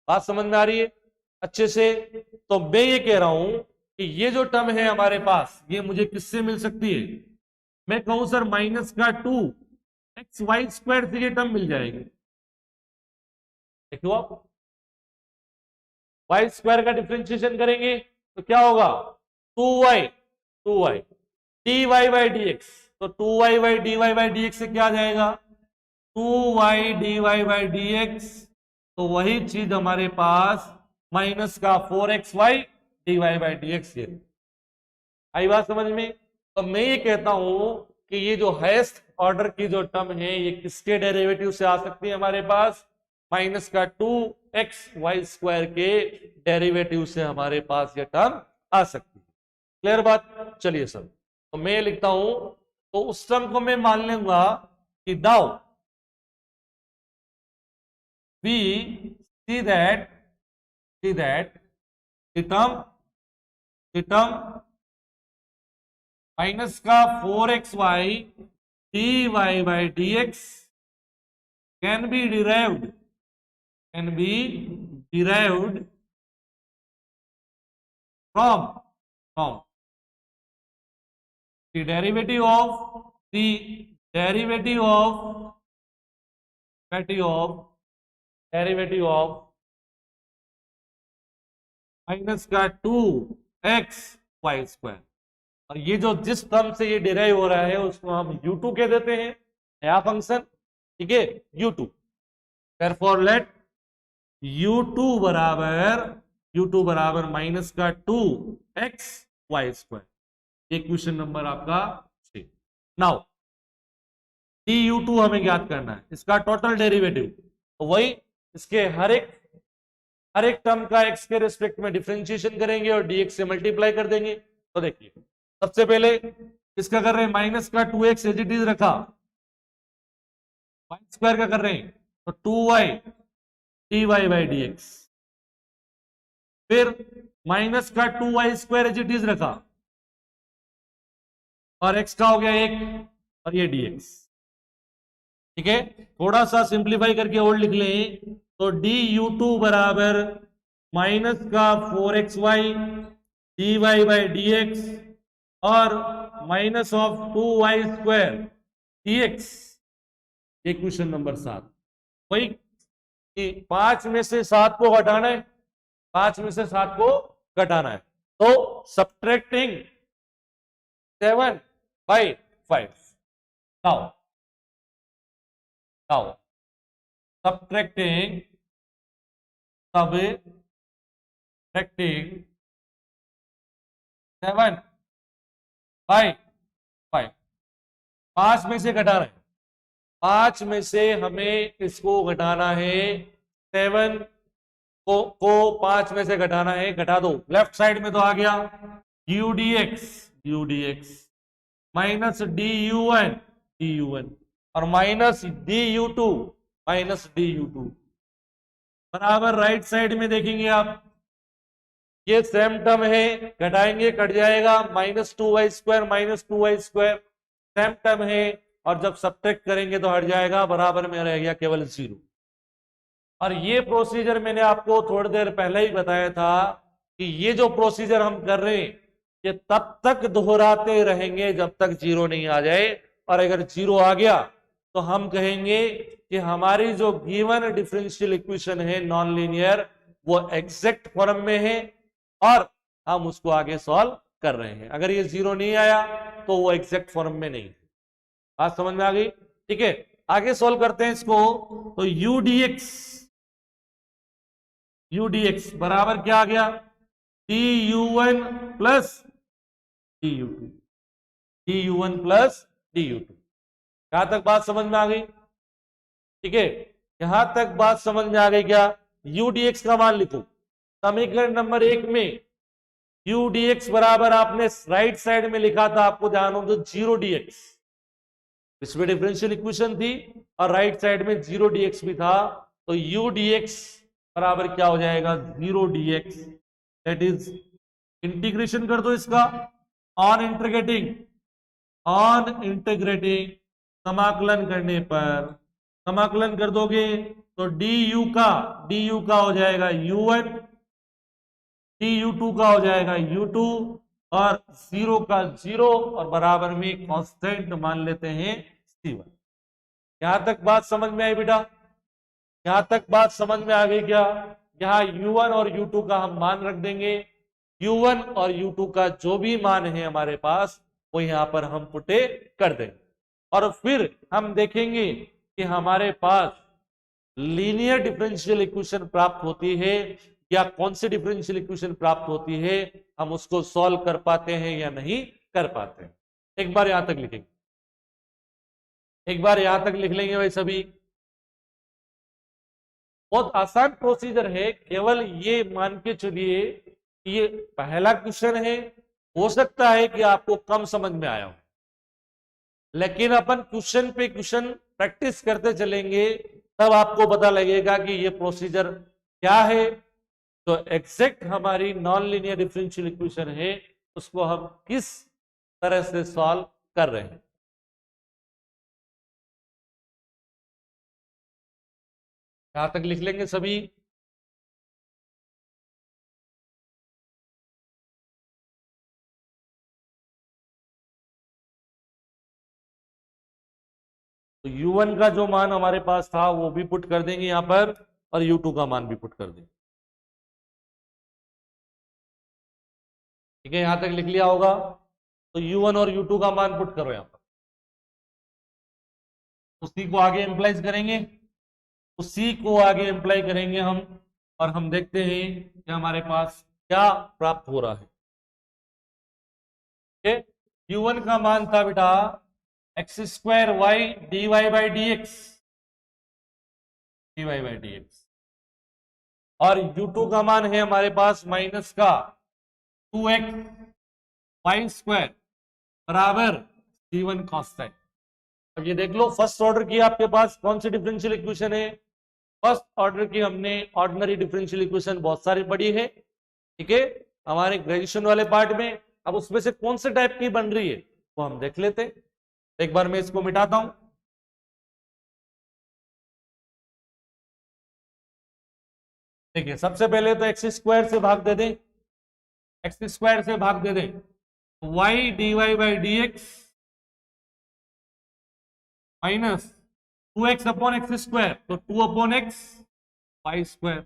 A: बात समझ में आ रही है अच्छे से? तो मैं ये कह रहा हूं कि ये जो टर्म है हमारे पास ये मुझे किससे मिल सकती है? मैं कहूं सर माइनस का 2xy स्क्वायर से ये टर्म मिल जाएगी। देखो आप y स्क्वायर का डिफरेंशिएशन करेंगे तो क्या होगा? 2y dy by D x, तो 2y by dy by D x से क्या आ जाएगा? 2y dy by D x, तो वही चीज हमारे पास माइनस का 4xy dy by D x. आई बात समझ में? तो मैं ये कहता हूं कि ये जो हाईएस्ट ऑर्डर की जो टर्म है ये किसके डेरिवेटिव से आ सकती है हमारे पास? माइनस का 2xy स्क्वायर के डेरिवेटिव से हमारे पास ये टर्म आ सकती है। क्लियर बात? चलिए सर, तो मैं लिखता हूं, तो उस टर्म को मैं मान लूंगा कि now we see that the term minus का 4xy dy by D x can be derived from the derivative of the derivative of minus का 2x² और ये जो जिस टर्म से ये डिराइव हो रहा है उसको हम u2 कह देते हैं, नया फंक्शन, ठीक है, u2। देयरफॉर लेट u2 बराबर माइनस का 2x² ये क्वेश्चन नंबर आपका 6। नाउ du2 हमें ज्ञात करना है, इसका टोटल डेरिवेटिव, तो वही इसके हर एक टर्म का x के रिस्पेक्ट में डिफरेंशिएशन करेंगे और dx से मल्टीप्लाई कर देंगे। तो देखिए सबसे पहले इसका कर रहे हैं माइनस का 2x एज इट इज रखा, y² का कर रहे हैं तो 2y dy बाई dx, फिर माइनस का 2y² एज इट इज रखा और x का हो गया 1 और ये dx, ठीक है। थोड़ा सा सिंप्लीफाई करके और लिख लें तो du2 बराबर माइनस का 4xy dy बाई dx और माइनस ऑफ 2y² dx, ये क्वेश्चन नंबर 7। वही कि 5 में से 7 को घटाना है, 5 में से 7 को घटाना है, तो subtracting 7 by 5। Now subtracting 7 by 5, 5 में से घटा रहे हैं, 5 में से हमें इसको घटाना है, 7 को 5 में से घटाना है, घटा दो, लेफ्ट साइड में तो आ गया udx माइनस du1 और माइनस du2 बराबर राइट साइड में देखेंगे आप, ये सेम टर्म है, घटाएंगे कट जाएगा, -2y² सेम टर्म है और जब सब्ट्रैक्ट करेंगे तो हट जाएगा, बराबर में रह गया केवल 0। और ये प्रोसीजर मैंने आपको थोड़ी देर पहले ही बताया था कि ये जो प्रोसीजर हम कर रहे हैं ये तब तक दोहराते रहेंगे जब तक 0 नहीं आ जाए, और अगर 0 आ गया तो हम कहेंगे कि हमारी जो गिवन डिफरेंशियल इक्वेशन है नॉन लीनियर वो एग्जैक्ट फॉर्म में है और हम उसको आगे सॉल्व कर रहे हैं। अगर ये 0 नहीं आया तो वो एग्जैक्ट फॉर्म में नहीं। बात समझ में आ गई? ठीक है, आगे सॉल्व करते हैं इसको। तो udx बराबर क्या आ गया, du1 प्लस du2 यहां तक बात समझ में आ गई? ठीक है, यहां तक बात समझ में आ गई क्या? udx का मान लिखो, समीकरण नंबर 1 में udx बराबर आपने राइट साइड में लिखा था, आपको ध्यान हो तो 0dx, इसमें डिफरेंशियल इक्वेशन थी और राइट साइड में 0dx भी था, तो udx बराबर क्या हो जाएगा, 0dx, दैट इज इंटीग्रेशन कर दो इसका, ऑन इंटीग्रेटिंग समाकलन करने पर, समाकलन कर दोगे तो du का हो जाएगा u1, du2 का हो जाएगा u2 और 0 का 0 और बराबर में कांस्टेंट मान लेते हैं c1। यहां तक बात समझ में आई बेटा? यहां तक बात समझ में आ गई क्या? यहां u1 और u2 का हम मान रख देंगे, u1 और u2 का जो भी मान है हमारे पास वो यहां पर हम पुटे कर देंगे और फिर हम देखेंगे कि हमारे पास लीनियर डिफरेंशियल इक्वेशन प्राप्त होती है या कौन सी डिफरेंशियल इक्वेशन प्राप्त होती है, हम उसको सॉल्व कर पाते हैं या नहीं कर पाते हैं। एक बार यहां तक लिखेंगे, एक बार यहां तक लिख लेंगे भाई सभी। बहुत आसान प्रोसीजर है, केवल ये मान के चलिए ये पहला क्वेश्चन है, हो सकता है कि आपको कम समझ में आया हो, लेकिन अपन क्वेश्चन पे क्वेश्चन प्रैक्टिस करते चलेंगे तब आपको पता लगेगा कि ये प्रोसीजर क्या है। तो एग्जैक्ट हमारी नॉन लीनियर डिफरेंशियल इक्वेशन है उसको हम किस तरह से सॉल्व कर रहे हैं, यहां तक लिख लेंगे सभी। तो u1 का जो मान हमारे पास था वो भी पुट कर देंगे यहां पर, और u2 का मान भी पुट कर देंगे। ठीक है, यहां तक लिख लिया होगा। तो u1 और u2 का मान पुट करो यहां पर, उसी को आगे एम्प्लाइज करेंगे, उसी को आगे एम्प्लाई करेंगे हम, और हम देखते हैं कि हमारे पास क्या प्राप्त हो रहा है। u1 का मान था बेटा x square y d Y by D x, d Y by D x, और u2 का मान है हमारे पास माइनस का 2x वाई स्क्वायर बराबर c1 cos साइन। अब ये देख लो, फर्स्ट ऑर्डर की आपके पास कौन सी डिफरेंशियल इक्वेशन है? फर्स्ट ऑर्डर की हमने ऑर्डिनरी डिफरेंशियल इक्वेशन बहुत सारी पढ़ी है, ठीक है, हमारे ग्रेजुएशन वाले पार्ट में। अब उसमें से कौन से टाइप की बन रही है वो हम देख लेते हैं। एक बार मैं इसको मिटाता हूं। देखिए, सबसे पहले तो एक्स स्क्वायर से भाग दे दें, एक्स स्क्वायर से भाग दे दें, y d Y by D x minus 2x upon x square, तो 2 अपॉन एक्स वाई स्क्वायर,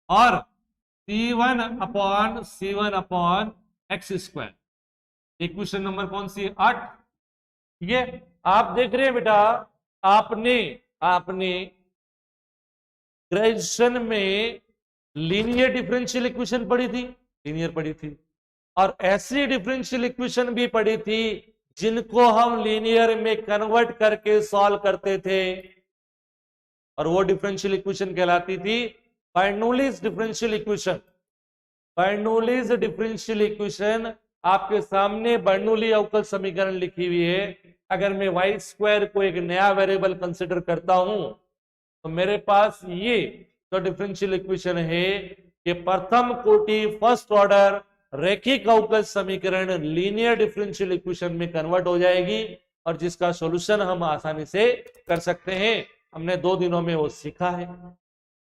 A: और c1 upon x square. Equation number कौन सी है? 8। ठीक है, आप देख रहे हैं बेटा, आपने ग्रेजुएशन में लीनियर डिफरेंशियल इक्वेशन पढ़ी थी, लीनियर पढ़ी थी, और ऐसी डिफरेंशियल इक्वेशन भी पढ़ी थी जिनको हम लीनियर में कन्वर्ट करके सॉल्व करते थे, और वो डिफरेंशियल इक्वेशन कहलाती थी Bernoulli's differential equation. Bernoulli's differential equation आपके सामने बर्नौली अवकल समीकरण लिखी हुई है। अगर मैं वाई स्क्वायर को एक नया वेरिएबल कंसिडर करता हूं तो मेरे पास ये जो डिफरेंशियल इक्वेशन है कि प्रथम कोटि फर्स्ट ऑर्डर रैखिक अवकल समीकरण लीनियर डिफरेंशियल इक्वेशन में कन्वर्ट हो जाएगी, और जिसका सॉल्यूशन हम आसानी से कर सकते हैं। हमने 2 दिनों में वो सीखा है।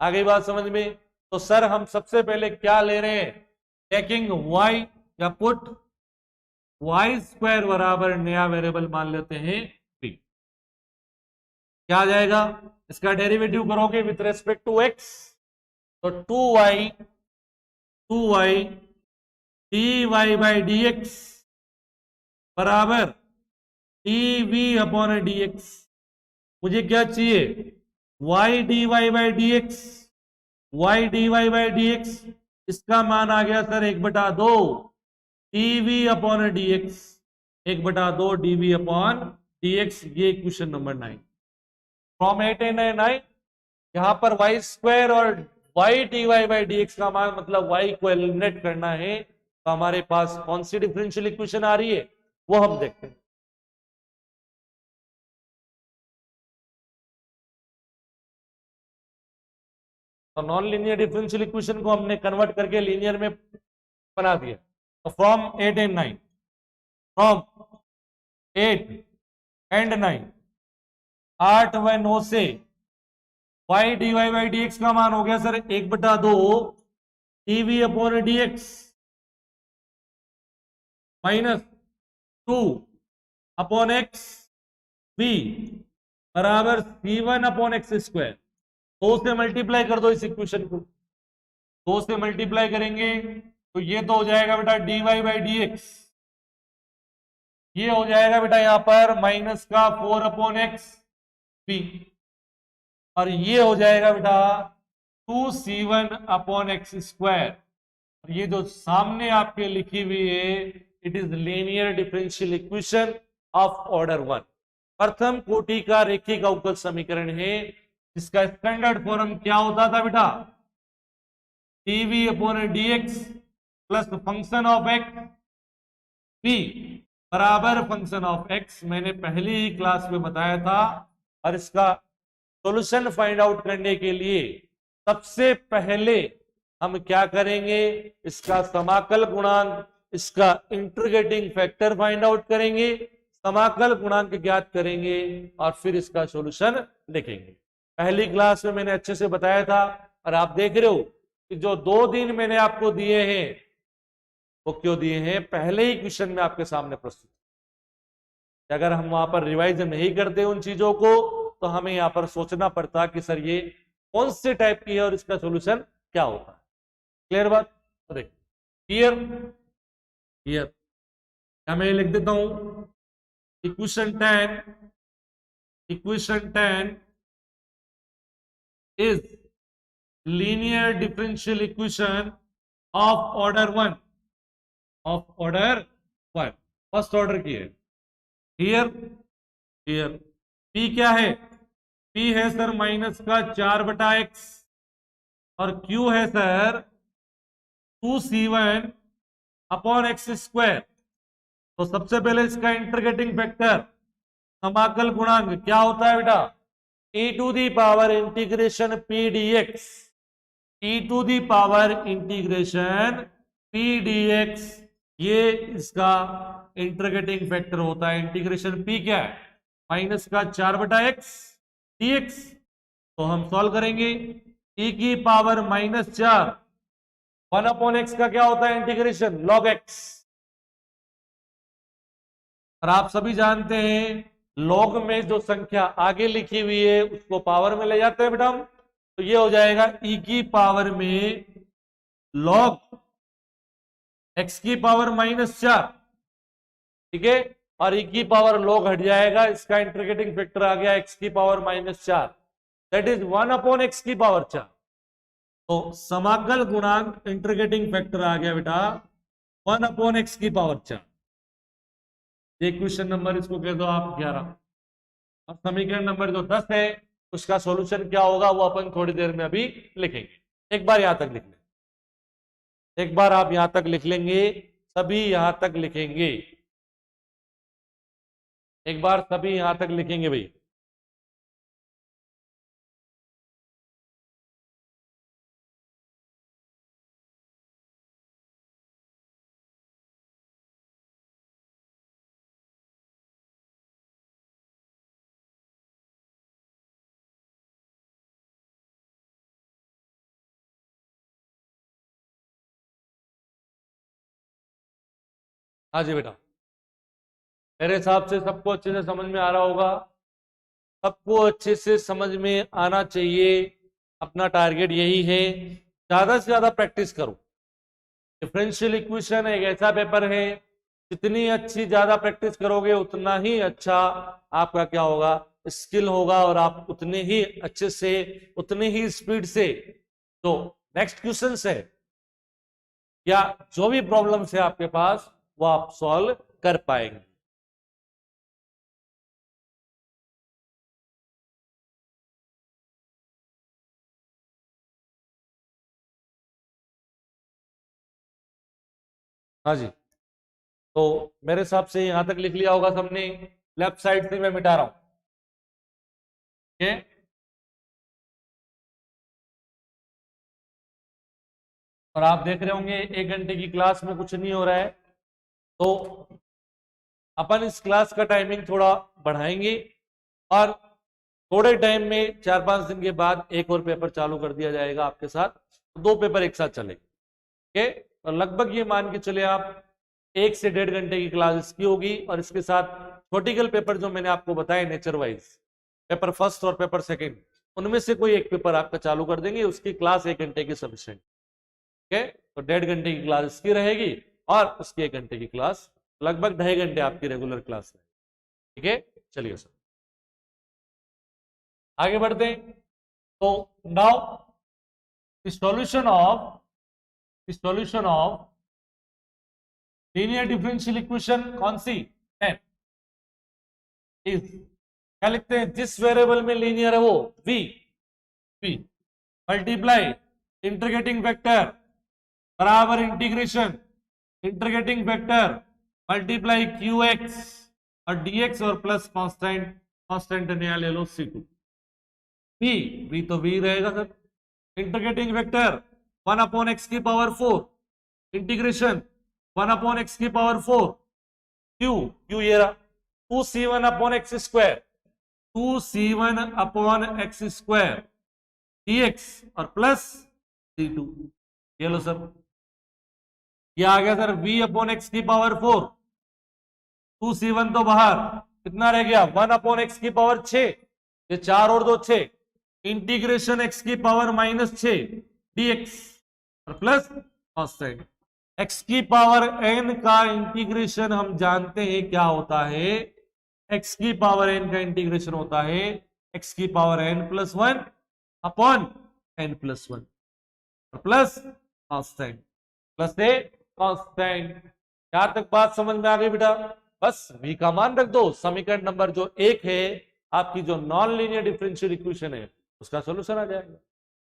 A: आगे बात समझ में? तो सर हम सबसे पहले क्या ले रहे हैं? टेकिंग वाई, या पुट वाई स्क्वायर बराबर नया वेरिएबल मान लेते हैं बी। क्या आ जाएगा? इसका डेरिवेटिव करोगे विथ रेस्पेक्ट टू एक्स, तो 2y d Y by D x बराबर dv अपॉन डी एक्स। मुझे क्या चाहिए? y dy by D x, y d Y by D x, इसका मान आ गया sir 1/2 dv upon d x, 1/2 dv upon d x. ये क्वेश्चन नंबर 9 फ्रॉम 8 and 9। यहां पर वाई स्क्वायर और y d Y by D x का मान मतलब वाई को एलिमिनेट करना है, तो हमारे पास कौन सी डिफरेंशियल इक्वेशन आ रही है वो हम देखते हैं। तो नॉन लीनियर डिफरेंशियल इक्वेशन को हमने कन्वर्ट करके लीनियर में बना दिया। तो फ्रॉम 8 and 9, फ्रॉम 8 and 9, 8 व 9 से y d Y by D x का मान हो गया sir 1/2 dv upon d x minus 2 upon x b बराबर c1 अपॉन एक्स स्क्वायर। 2 से मल्टीप्लाई कर दो इस इक्वेशन को, 2 से मल्टीप्लाई करेंगे तो ये तो हो जाएगा बेटा dy बाई डी एक्स, ये हो जाएगा बेटा यहां पर माइनस का 4 अपॉन एक्स बी, और ये हो जाएगा बेटा 2c1 अपॉन एक्स स्क्वायर। ये जो सामने आपके लिखी हुई है it is linear differential equation of order 1, प्रथम कोटि का रैखिक अवकल समीकरण है, जिसका स्टैंडर्ड फॉर्म क्या होता था बेटा? dv upon d x plus function of x b बराबर फंक्शन ऑफ एक्स। मैंने पहली ही क्लास में बताया था। और इसका सॉल्यूशन फाइंड आउट करने के लिए सबसे पहले हम क्या करेंगे? इसका समाकल गुणांक, इसका इंटीग्रेटिंग फैक्टर फाइंड आउट करेंगे, समाकल गुणांक ज्ञात करेंगे, और फिर इसका सॉल्यूशन लिखेंगे। पहली क्लास में मैंने अच्छे से बताया था, और आप देख रहे हो कि जो 2 दिन मैंने आपको दिए हैं वो क्यों दिए हैं? पहले ही क्वेश्चन में आपके सामने प्रस्तुत। कि अगर हम वहां पर रिवाइज नहीं करते उन चीजों को तो हमें यहाँ पर सोचना पड़ता कि सर ये कौन से टाइप की है और इसका सॉल्यूशन क्या होता है। क्लियर बात? देख क्लियर क्लियर, मैं लिख देता हूं equation 10 is linear differential equation of order 1 first order की है। क्लियर P क्या है? P है सर माइनस का 4/x और Q है sir 2c1 upon x square. तो सबसे पहले इसका इंटीग्रेटिंग फैक्टर समाकल गुणांक क्या होता है बेटा? e to the power integration p d x, e to the power integration p d x, ये इसका इंटीग्रेटिंग फैक्टर होता है। इंटीग्रेशन p क्या है? माइनस का 4/x dx। तो हम सॉल्व करेंगे e की पावर -4 1/x का क्या होता है? Integration log x। और आप सभी जानते हैं लॉग में जो संख्या आगे लिखी हुई है उसको पावर में ले जाते हैं बेटा हम, तो ये हो जाएगा e की पावर में log x की पावर -4, ठीक है, और e की पावर log हट जाएगा, इसका इंटीग्रेटिंग फैक्टर आ गया x की पावर -4, दैट इज 1/x की पावर 4। तो समाकल गुणांक इंटीग्रेटिंग फैक्टर आ गया बेटा 1/x की पावर 4। ये क्वेश्चन नंबर इसको कह दो आप 11। और समीकरण नंबर जो 10 है उसका सॉल्यूशन क्या होगा वो अपन थोड़ी देर में अभी लिखेंगे। एक बार यहां तक लिख लें, एक बार आप यहां तक लिख लेंगे, सभी यहां तक लिखेंगे, एक बार सभी यहां तक लिखेंगे भाई। हाँ जी बेटा, मेरे हिसाब से सबको अच्छे से समझ में आ रहा होगा, सबको अच्छे से समझ में आना चाहिए। अपना टारगेट यही है, ज्यादा से ज्यादा प्रैक्टिस करो। डिफरेंशियल इक्वेशन एक ऐसा पेपर है जितनी अच्छी ज्यादा प्रैक्टिस करोगे उतना ही अच्छा आपका क्या होगा, स्किल होगा, और आप उतने ही अच्छे से उतनी ही स्पीड से जो नेक्स्ट क्वेश्चन है या जो भी प्रॉब्लम्स है आपके पास वो आप सॉल्व कर पाएंगे। हाँ जी, तो मेरे हिसाब से यहां तक लिख लिया होगा सबने। लेफ्ट साइड से मैं मिटा रहा हूं, ठीक है। और आप देख रहे होंगे 1 घंटे की क्लास में कुछ नहीं हो रहा है, तो अपन इस क्लास का टाइमिंग थोड़ा बढ़ाएंगे और थोड़े टाइम में 4-5 दिन के बाद एक और पेपर चालू कर दिया जाएगा आपके साथ, तो 2 पेपर एक साथ चलेंगे, ठीक है। तो लगभग ये मान के चले आप 1 से 1.5 घंटे की क्लास इसकी होगी, और इसके साथ थ्योरेटिकल पेपर जो मैंने आपको बताए नेचर वाइज, पेपर फर्स्ट और पेपर सेकंड, उनमें से कोई एक पेपर आपका चालू कर देंगे, उसकी क्लास 1 घंटे की सफिशिएंट, ठीक है। तो 1.5 घंटे की क्लास इसकी रहेगी और उसकी 1 घंटे की क्लास, लगभग 2.5 घंटे आपकी रेगुलर क्लास है, ठीक है। चलिए सर आगे बढ़ते हैं। तो now solution of linear differential equation कौन सी है? इज क्या लिखते हैं, जिस वेरिएबल में लीनियर है वो v मल्टीप्लाई इंटीग्रेटिंग फैक्टर बराबर इंटीग्रेटिंग फैक्टर मल्टीप्लाई qx और dx और प्लस कांस्टेंट नया ले लो c2। v तो v रहेगा सर, इंटीग्रेटिंग फैक्टर 1/x की पावर 4 इंटीग्रेशन 1/x की पावर 4 q ये रहा 2c1/x square 2c1/x square dx और प्लस c2। ये लो सर, ये आ गया सर v/x की पावर 4, 2c1 तो बाहर कितना रह गया 1/x की पावर 6, ये 4 और 2 6, इंटीग्रेशन x की पावर -6 dx और प्लस कॉन्स्टेंट x की पावर n का इंटीग्रेशन हम जानते हैं क्या होता है, x की पावर n का इंटीग्रेशन होता है x की पावर n+1 अपॉन n+1 और plus constant plus a constant. यहां तक बात समझ में आ गई बेटा? बस v का मान रख दो, समीकरण नंबर जो 1 है आपकी जो नॉन लीनियर डिफरेंशियल इक्वेशन है उसका सॉल्यूशन आ जाएगा।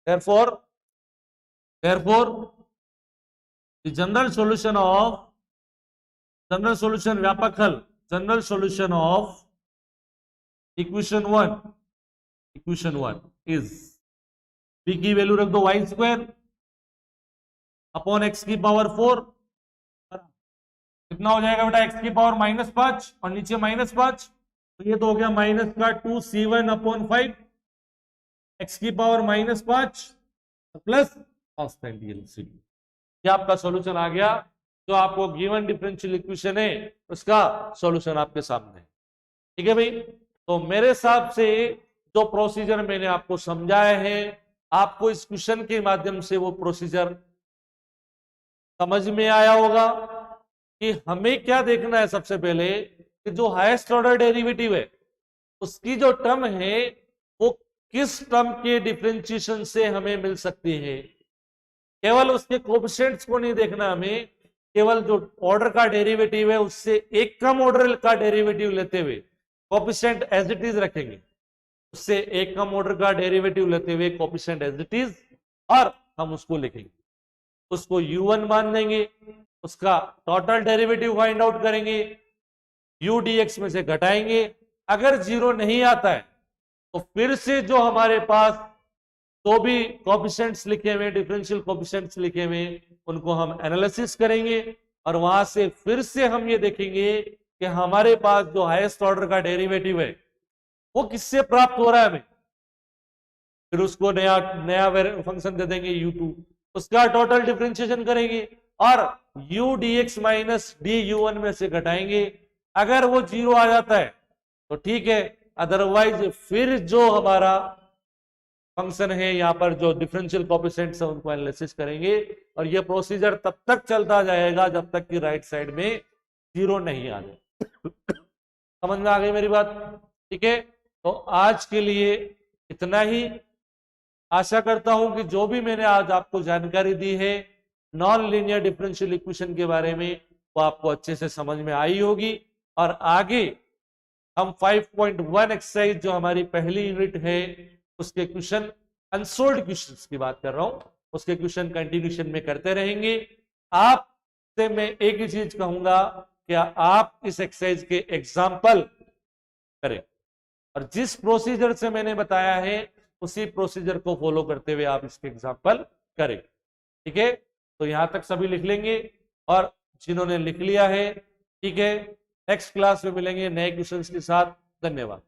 A: therefore the general solution व्यापक हल, general solution of equation 1 is b की वैल्यू रख दो y² अपॉन x की पावर 4, कितना हो जाएगा बेटा x की पावर -5 और नीचे -5, तो ये तो हो गया माइनस का 2c1 अपॉन 5, x की पावर -5 प्लस कॉन्स्टेंट ये आपका सॉल्यूशन आ गया। जो आपको गिवन डिफरेंशियल इक्वेशन है उसका सॉल्यूशन आपके सामने, ठीक है भाई। तो मेरे हिसाब से जो प्रोसीजर मैंने आपको समझाया है, आपको इस क्वेश्चन के माध्यम से वो प्रोसीजर समझ में आया होगा कि हमें क्या देखना है। सबसे पहले कि जो हाईएस्ट ऑर्डर डेरिवेटिव है उसकी जो टर्म है वो किस टर्म के डिफरेंशिएशन से हमें मिल सकती है। केवल उसके कोएफिशिएंट्स को नहीं देखना हमें, केवल जो ऑर्डर का डेरिवेटिव है उससे एक कम ऑर्डर का डेरिवेटिव लेते हुए कोएफिशिएंट एज इट इज रखेंगे, उससे एक कम ऑर्डर का डेरिवेटिव लेते हुए कोएफिशिएंट एज इट इज, और हम उसको लिखेंगे, उसको u1 मान देंगे, उसका टोटल डेरिवेटिव फाइंड आउट करेंगे, u dx में से घटाएंगे। अगर 0 नहीं आता है तो फिर से जो हमारे पास तो भी कोएफिशिएंट्स लिखे हुए, डिफरेंशियल कोएफिशिएंट्स लिखे हुए, उनको हम एनालिसिस करेंगे और वहां से फिर से हम ये देखेंगे कि हमारे पास जो हाईएस्ट ऑर्डर का डेरिवेटिव है वो किससे प्राप्त हो रहा है हमें, फिर उसको नया फंक्शन दे देंगे u2, उसका टोटल डिफरेंशिएशन करेंगे और u dx माइनस du1 में से घटाएंगे। अगर वो 0 आ जाता है तो ठीक है, अदरवाइज फिर जो हमारा फंक्शन है यहाँ पर जो डिफरेंशियल कोएफिशिएंट्स है उनको एनालिसिस करेंगे और ये प्रोसीजर तब तक चलता जाएगा जब तक कि राइट साइड में 0 नहीं आ जाए। समझ में आ गई मेरी बात? ठीक है, तो आज के लिए इतना ही। आशा करता हूं कि जो भी मैंने आज आपको जानकारी दी है नॉन लीनियर डिफरेंशियल इक्वेशन के बारे में वो आपको अच्छे से समझ में आई होगी। और आगे हम 5.1 एक्सरसाइज जो हमारी पहली यूनिट है उसके क्वेश्चन, अनसोल्व्ड क्वेश्चंस की बात कर रहा हूं, उसके क्वेश्चन कंटिन्यूशन में करते रहेंगे। आपसे मैं एक ही चीज कहूंगा कि आप इस एक्सरसाइज के एग्जाम्पल करें और जिस प्रोसीजर से मैंने बताया है उसी प्रोसीजर को फॉलो करते हुए आप इसके एग्जाम्पल करें। ठीक है, तो यहां तक सभी लिख लेंगे और जिन्होंने लिख लिया है ठीक है, नेक्स्ट क्लास में मिलेंगे नए क्वेश्चंस के साथ। धन्यवाद।